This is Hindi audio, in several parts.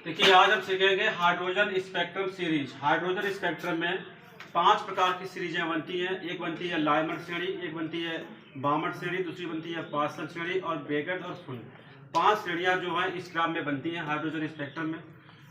देखिए आज हम सीखेंगे hydrogen spectrum series. Hydrogen spectrum में 5 प्रकार की सीरीजें बनती हैं। एक बनती है लाइमर श्रेणी, एक बनती है बामर श्रेणी, दूसरी बनती है पार्सल श्रेणी और बेगट और फुल। 5 श्रेणियां जो है इस ग्राफ में बनती हैं हाइड्रोजन स्पेक्ट्रम में।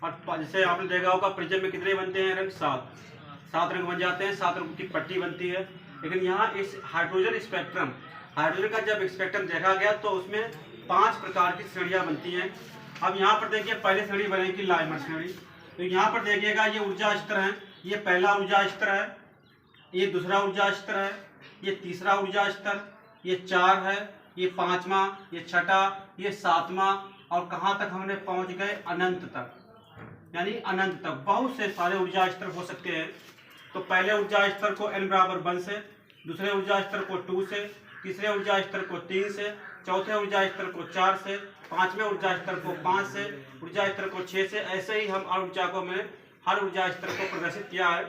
और जैसे आपने देखा होगा प्रिज्म में कितने बनते हैं रंग? 7 रंग बन जाते हैं, 7 रंग की पट्टी बनती है। लेकिन यहाँ इस हाइड्रोजन का जब स्पेक्ट्रम देखा गया तो उसमें 5 प्रकार की श्रेणियां बनती हैं। अब यहाँ पर देखिए पहले श्रेणी बनेगी लाइमर श्रेणी। तो यहाँ पर देखिएगा ये ऊर्जा स्तर है, ये पहला ऊर्जा स्तर है, ये दूसरा ऊर्जा स्तर है, ये तीसरा ऊर्जा स्तर, ये 4 है, ये 5वां, ये 6ठा, ये 7वां और कहाँ तक हमने पहुँच गए? अनंत तक, यानी अनंत तक बहुत से सारे ऊर्जा स्तर हो सकते हैं। तो पहले ऊर्जा स्तर को n बराबर 1 से, दूसरे ऊर्जा स्तर को 2 से, तीसरे ऊर्जा स्तर को 3 से, चौथे ऊर्जा स्तर को 4 से, 5वें ऊर्जा स्तर को 5 से, ऊर्जा स्तर को 6 से। ऐसे ही हम हर ऊर्जा स्तर को प्रदर्शित किया है।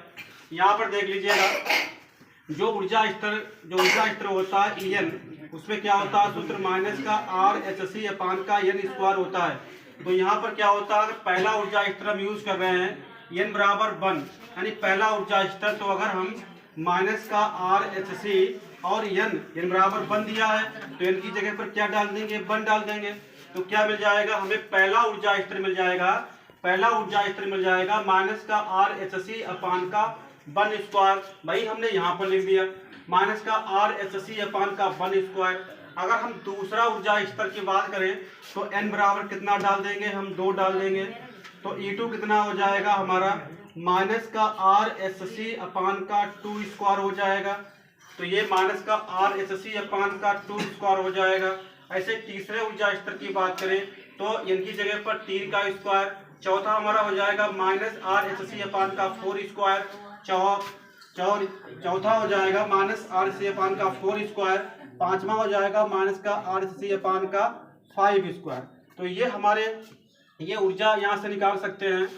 यहाँ पर देख लीजिएगा जो ऊर्जा स्तर होता है En, उसमें क्या होता है? सूत्र माइनस का RHC अपान का n स्क्वायर होता है। तो यहाँ पर क्या होता है? पहला ऊर्जा स्तर हम यूज कर रहे हैं n बराबर 1, यानी पहला ऊर्जा स्तर। तो अगर हम माइनस का RHC और n बराबर 1 दिया है तो n की जगह पर क्या डाल देंगे? 1 डाल देंगे। तो क्या मिल जाएगा हमें? पहला ऊर्जा स्तर मिल जाएगा माइनस का RHC अपान का 1 स्क्वायर। भाई हमने यहाँ पर लिख दिया माइनस का RHC अपान का 1 स्क्वायर। अगर हम दूसरा ऊर्जा स्तर की बात करें तो n बराबर कितना डाल देंगे? हम 2 डाल देंगे। तो E2 कितना हो जाएगा हमारा? माइनस का RHC अपान का 2 स्क्वायर हो जाएगा। तो ये माइनस का RHC अपान का 2 स्क्वायर हो जाएगा। ऐसे तीसरे ऊर्जा स्तर की बात करें तो इनकी जगह पर 3 का स्क्वायर। चौथा हमारा हो जाएगा माइनस RHC अपान का 4 स्क्वायर। चौथा हो जाएगा माइनस RHC अपान का 4 स्क्वायर। 5वां हो जाएगा माइनस का RHC अपान का 5 स्क्वायर। तो ये हमारे ऊर्जा यहाँ से निकाल सकते हैं।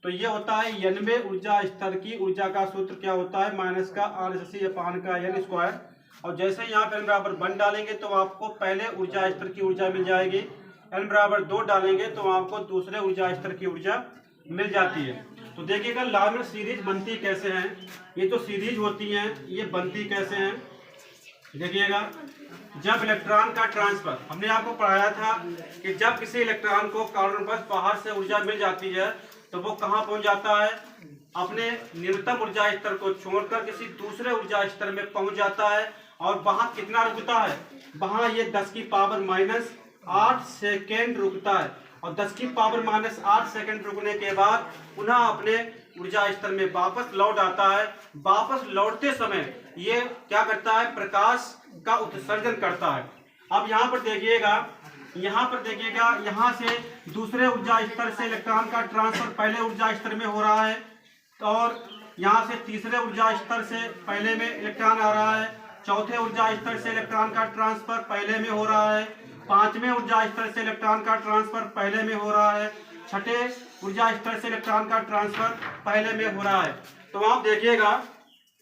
तो ये होता है 90वें ऊर्जा स्तर की ऊर्जा का सूत्र क्या होता है? माइनस का RHC अपान का n स्क्वायर। और जैसे यहाँ पर n बराबर 1 डालेंगे तो आपको पहले ऊर्जा स्तर की ऊर्जा मिल जाएगी। n बराबर 2 डालेंगे तो आपको दूसरे ऊर्जा स्तर की ऊर्जा मिल जाती है। तो देखिएगा लाइमर सीरीज बनती कैसे हैं। ये जो सीरीज होती हैं ये बनती कैसे हैं? देखिएगा जब इलेक्ट्रॉन का ट्रांसफर, हमने आपको पढ़ाया था कि जब किसी इलेक्ट्रॉन को कार्बन बाहर से ऊर्जा मिल जाती है तो वो कहाँ पहुंच जाता है? अपने न्यूनतम ऊर्जा स्तर को छोड़कर किसी दूसरे ऊर्जा स्तर में पहुंच जाता है। और वहां कितना रुकता है? वहां ये 10 की पावर माइनस 8 सेकेंड रुकता है। और 10 की पावर माइनस 8 सेकेंड रुकने के बाद पुनः अपने ऊर्जा स्तर में वापस लौट आता है। वापस लौटते समय ये क्या करता है? प्रकाश का उत्सर्जन करता है। अब यहाँ पर देखिएगा यहाँ से दूसरे ऊर्जा स्तर से इलेक्ट्रॉन का ट्रांसफर पहले ऊर्जा स्तर में हो रहा है। और यहाँ से तीसरे ऊर्जा स्तर से पहले में इलेक्ट्रॉन आ रहा है। चौथे ऊर्जा स्तर से इलेक्ट्रॉन का ट्रांसफर पहले में हो रहा है। 5वें ऊर्जा स्तर से इलेक्ट्रॉन का ट्रांसफर पहले में हो रहा है। 6ठे ऊर्जा स्तर से इलेक्ट्रॉन का ट्रांसफर पहले में हो रहा है। तो आप देखिएगा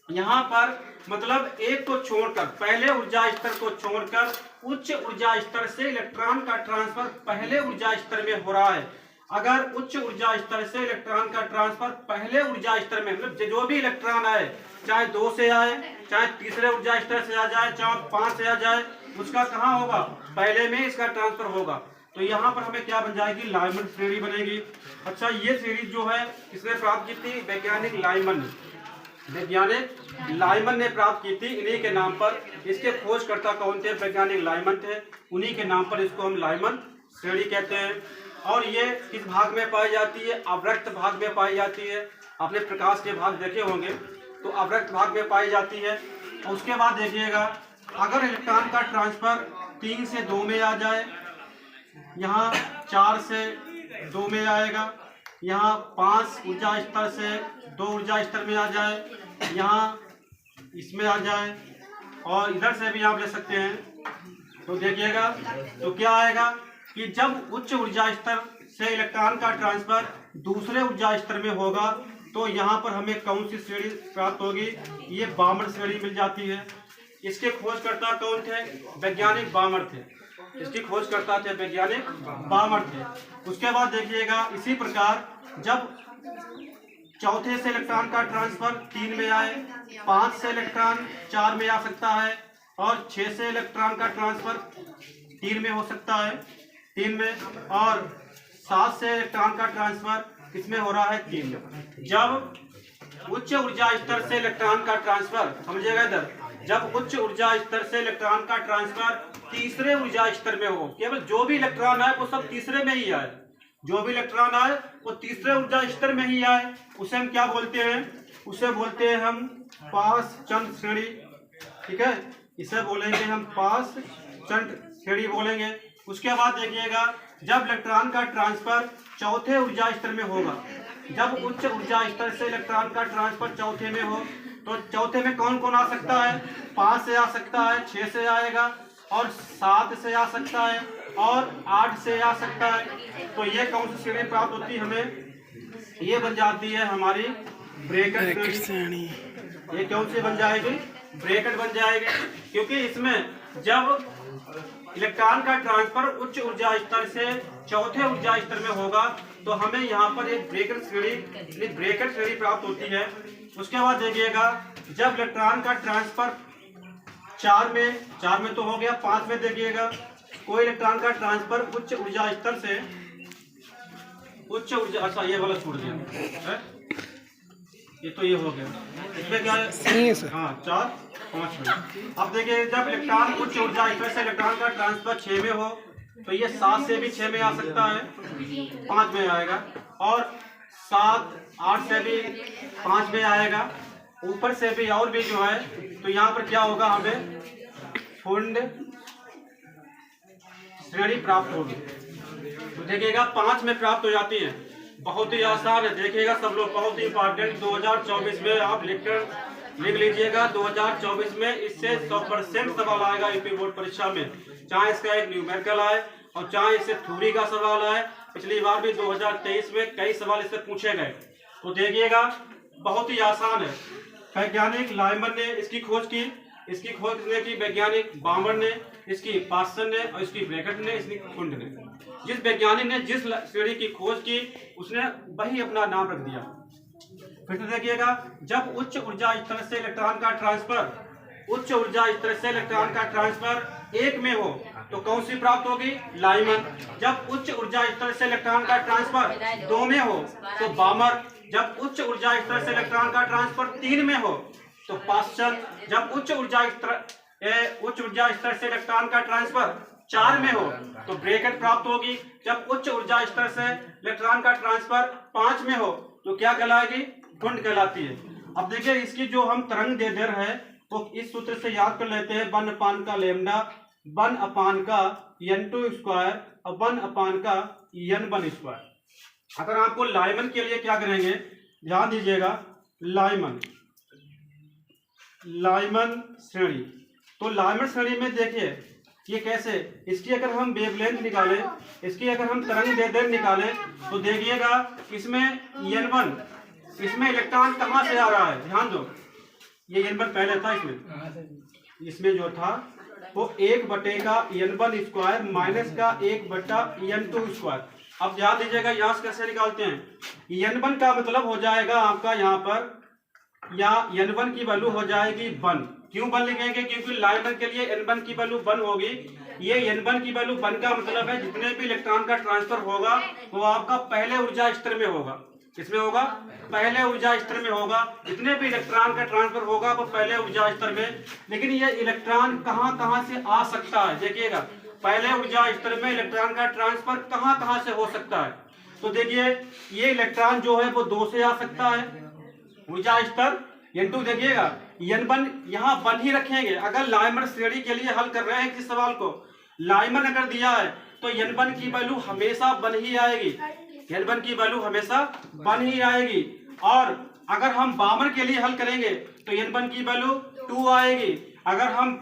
यहाँ पर मतलब एक को छोड़कर, पहले ऊर्जा स्तर को छोड़कर उच्च ऊर्जा स्तर से इलेक्ट्रॉन का ट्रांसफर पहले ऊर्जा स्तर में हो रहा है। अगर उच्च ऊर्जा स्तर से इलेक्ट्रॉन का ट्रांसफर पहले ऊर्जा स्तर में, मतलब जो भी इलेक्ट्रॉन आए, चाहे 2 से आए, चाहे तीसरे ऊर्जा स्तर से आ जाए, चाहे 5 से आ जाए, उसका कहाँ होगा? पहले में इसका ट्रांसफर होगा। तो यहाँ पर हमें क्या बन जाएगी? लाइमन श्रेणी बनेगी। अच्छा, ये सीरीज जो है किसने प्राप्त की थी? वैज्ञानिक लाइमन ने प्राप्त की थी। इन्हीं के नाम पर, इसके खोजकर्ता कौन थे? वैज्ञानिक लाइमन थे। उन्हीं के नाम पर इसको हम लाइमन श्रेणी कहते हैं। और ये किस भाग में पाई जाती है? अवरक्त भाग में पाई जाती है। आपने प्रकाश के भाग देखे होंगे, तो अवरक्त भाग में पाई जाती है। और उसके बाद देखिएगा अगर इलेक्ट्रॉन का ट्रांसफर 3 से 2 में आ जाए, यहाँ 4 से 2 में आएगा, यहाँ 5 ऊर्जा स्तर से 2 ऊर्जा स्तर में आ जाए, यहाँ इसमें आ जाए और इधर से भी आप ले सकते हैं। तो देखिएगा तो क्या आएगा कि जब उच्च ऊर्जा स्तर से इलेक्ट्रॉन का ट्रांसफर दूसरे ऊर्जा स्तर में होगा तो यहाँ पर हमें कौन सी श्रेणी प्राप्त होगी? ये बामर श्रेणी मिल जाती है। इसके खोजकर्ता कौन थे? वैज्ञानिक बामर थे। इसकी खोज करता थे वैज्ञानिक बामर थे। उसके बाद देखिएगा इसी प्रकार जब चौथे से इलेक्ट्रॉन का ट्रांसफर 3 में आए, 5 से इलेक्ट्रॉन 4 में आ सकता है और 6 से इलेक्ट्रॉन का ट्रांसफर 3 में हो सकता है, 3 में, और 7 से इलेक्ट्रॉन का ट्रांसफर किसमें हो रहा है, 3 में। जब उच्च ऊर्जा स्तर से इलेक्ट्रॉन का ट्रांसफर, समझिएगा इधर, जब उच्च ऊर्जा स्तर से इलेक्ट्रॉन का ट्रांसफर तीसरे ऊर्जा स्तर में हो, केवल जो भी इलेक्ट्रॉन आए वो सब तीसरे में ही आए, जो भी इलेक्ट्रॉन आए वो तीसरे ऊर्जा स्तर में ही आए, उसे हम क्या बोलते हैं, उसे बोलते हैं हम पास चंद श्रेणी। ठीक है, इसे बोलेंगे हम पास चंद श्रेणी बोलेंगे। उसके बाद देखिएगा जब इलेक्ट्रॉन का ट्रांसफर चौथे ऊर्जा स्तर में होगा, जब उच्च ऊर्जा स्तर से इलेक्ट्रॉन का ट्रांसफर चौथे में हो, तो चौथे में कौन कौन आ सकता है, 5 से आ सकता है, 6 से आएगा और 7 से आ सकता है और 8 से आ सकता है। तो ये कौन सी श्रेणी प्राप्त होती है हमें, ये बन जाती है हमारी ब्रैकेट श्रेणी। ये कौन सी बन जाएगी, ब्रैकेट बन जाएगी, क्योंकि इसमें जब इलेक्ट्रॉन का ट्रांसफर उच्च ऊर्जा स्तर से चौथे ऊर्जा स्तर में होगा तो हमें यहाँ पर एक ब्रैकेट श्रेणी प्राप्त होती है। उसके बाद देखिएगा जब इलेक्ट्रॉन का ट्रांसफर 4 में तो हो गया, 5 में देखिएगा कोई इलेक्ट्रॉन का ट्रांसफर उच्च ऊर्जा स्तर से अच्छा ये वाला छोड़ दिया है? ये तो ये हो गया, इसमें क्या है, हाँ 4, 5 में। अब देखिए जब इलेक्ट्रॉन उच्च ऊर्जा स्तर से इलेक्ट्रॉन का ट्रांसफर 6 में हो तो ये 7 से भी 6 में आ सकता है, 5 में आएगा, और 7, 8 से भी 5 में आएगा, ऊपर से भी और भी जो है, तो यहाँ पर क्या होगा, हमें फुंड श्रेणी प्राप्त होगी। तो देखिएगा 5 में प्राप्त हो जाती है, बहुत ही आसान है। देखिएगा सब लोग, बहुत ही इंपॉर्टेंट, 2024 में आप लिख लीजिएगा, 2024 में इससे 100% सवाल आएगा यूपी बोर्ड परीक्षा में, चाहे इसका एक न्यूमेरिकल आए और चाहे इससे थ्योरी का सवाल आए। पिछली बार भी 2023 में कई सवाल इससे पूछे गए। तो देखिएगा बहुत ही आसान है। वैज्ञानिक लाइमन ने इसकी खोज की, इसकी खोज किसने की, वैज्ञानिक बामर ने, इसकी पास्सन ने, और इसकी ब्रैकेट ने, इसकी फुंड ने। जिस वैज्ञानिक ने जिस श्रेणी की खोज की उसने वही अपना नाम रख दिया। फिर से देखिएगा जब उच्च ऊर्जा स्तर से इलेक्ट्रॉन का ट्रांसफर 1 में हो तो कौन सी प्राप्त होगी, लाइमन। जब उच्च ऊर्जा स्तर से इलेक्ट्रॉन का ट्रांसफर 2 में हो तो बामर। जब उच्च ऊर्जा स्तर से इलेक्ट्रॉन का ट्रांसफर 3 में हो तो पास्सन। जब उच्च ऊर्जा स्तर से इलेक्ट्रॉन का ट्रांसफर 4 में हो तो ब्रैकेट प्राप्त होगी। जब उच्च ऊर्जा स्तर से इलेक्ट्रॉन का ट्रांसफर 5 में हो तो क्या कहलाएगी, फुंड कहलाती है। अब देखिए इसकी जो हम तरंग दैर्ध्य है वो इस सूत्र से याद कर लेते हैं, 1 का लैम्डा 1 का n2 स्क्वायर और 1 का n1 स्क्वायर। अगर आपको लाइमन के लिए क्या करेंगे, ध्यान दीजिएगा, लाइमन श्रेणी। तो लाइमन श्रेणी में देखिए ये कैसे, इसकी अगर हम वेवलेंथ निकालें, इसकी अगर हम तरंग दैर्ध्य निकालें तो देखिएगा इसमें n1, इसमें इलेक्ट्रॉन कहाँ से आ रहा है, ध्यान दो, ये n1 पहले था, इसमें जो था वो 1/n1 स्क्वायर माइनस का 1/n2 स्क्वायर। अब ध्यान दीजिएगा यहाँ से कैसे निकालते हैं, n1 का मतलब हो जाएगा आपका यहाँ पर, या n1 की वैल्यू हो जाएगी 1। क्यों 1 लिखेंगे, क्योंकि लाइमन के लिए n1 की वैल्यू 1 होगी। ये n1 की वैल्यू 1 का मतलब है जितने भी इलेक्ट्रॉन का ट्रांसफर होगा वो आपका पहले ऊर्जा स्तर में होगा। किसमें होगा, पहले ऊर्जा स्तर में होगा। जितने भी इलेक्ट्रॉन का ट्रांसफर होगा वो पहले ऊर्जा स्तर में। लेकिन ये इलेक्ट्रॉन कहाँ से आ सकता है, देखिएगा पहले ऊर्जा स्तर में इलेक्ट्रॉन का ट्रांसफर कहाँ से हो सकता है। तो देखिए ये इलेक्ट्रॉन जो है वो 2 से आ सकता है, ऊर्जा स्तर n2। देखिएगा n1 यहाँ 1 ही रखेंगे। अगर लाइमन श्रेणी के लिए हल कर रहे हैं किस सवाल को, लाइमन अगर दिया है तो n1 की वैल्यू हमेशा 1 ही आएगी, n1 की वैल्यू हमेशा 1 ही आएगी। और अगर हम बामर के लिए हल करेंगे तो n1 की वैल्यू 2 आएगी। अगर हम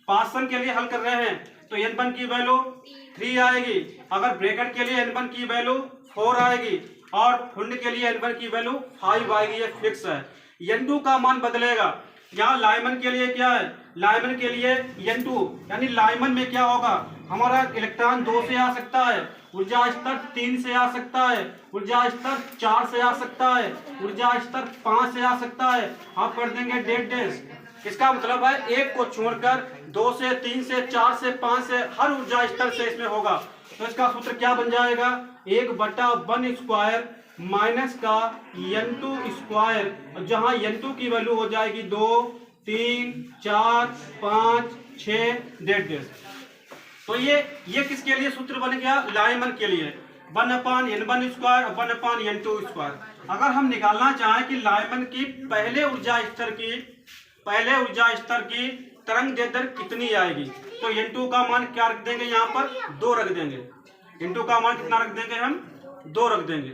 पास्सन के लिए हल कर रहे हैं तो n1 की वैल्यू 3 आएगी। अगर ब्रैकेट के लिए n1 की वैल्यू 4 आएगी और फुंड के लिए n1 की वैल्यू 5 आएगी। ये फिक्स है। n2 का मान बदलेगा। यहाँ लाइमन के लिए क्या है, लाइमन के लिए N2, यानी लाइमन में क्या होगा, हमारा इलेक्ट्रॉन 2 से आ सकता है, ऊर्जा स्तर 3 से आ सकता है, ऊर्जा स्तर 4 से आ सकता है, ऊर्जा स्तर 5 से आ सकता है। आप कर देंगे डेड डेज। इसका मतलब है एक को छोड़कर 2 से 3 से 4 से 5 से हर ऊर्जा स्तर से इसमें होगा। तो इसका सूत्र क्या बन जाएगा, 1/1 स्क्वायर माइनस का N2 स्क्वायर, जहां N2 की वैल्यू हो जाएगी 2, 3, 4, 5, 6 डेड डेज। तो ये किसके लिए सूत्र बन गया, लाइमन के लिए 1/N1 स्क्वायर 1/N2 स्क्वायर। अगर हम निकालना चाहें कि लाइमन की पहले ऊर्जा स्तर की तरंग दैर्ध्य कितनी आएगी, तो N2 का मान क्या रख देंगे, यहाँ पर 2 रख देंगे। N2 का मान कितना रख देंगे, हम 2 रख देंगे।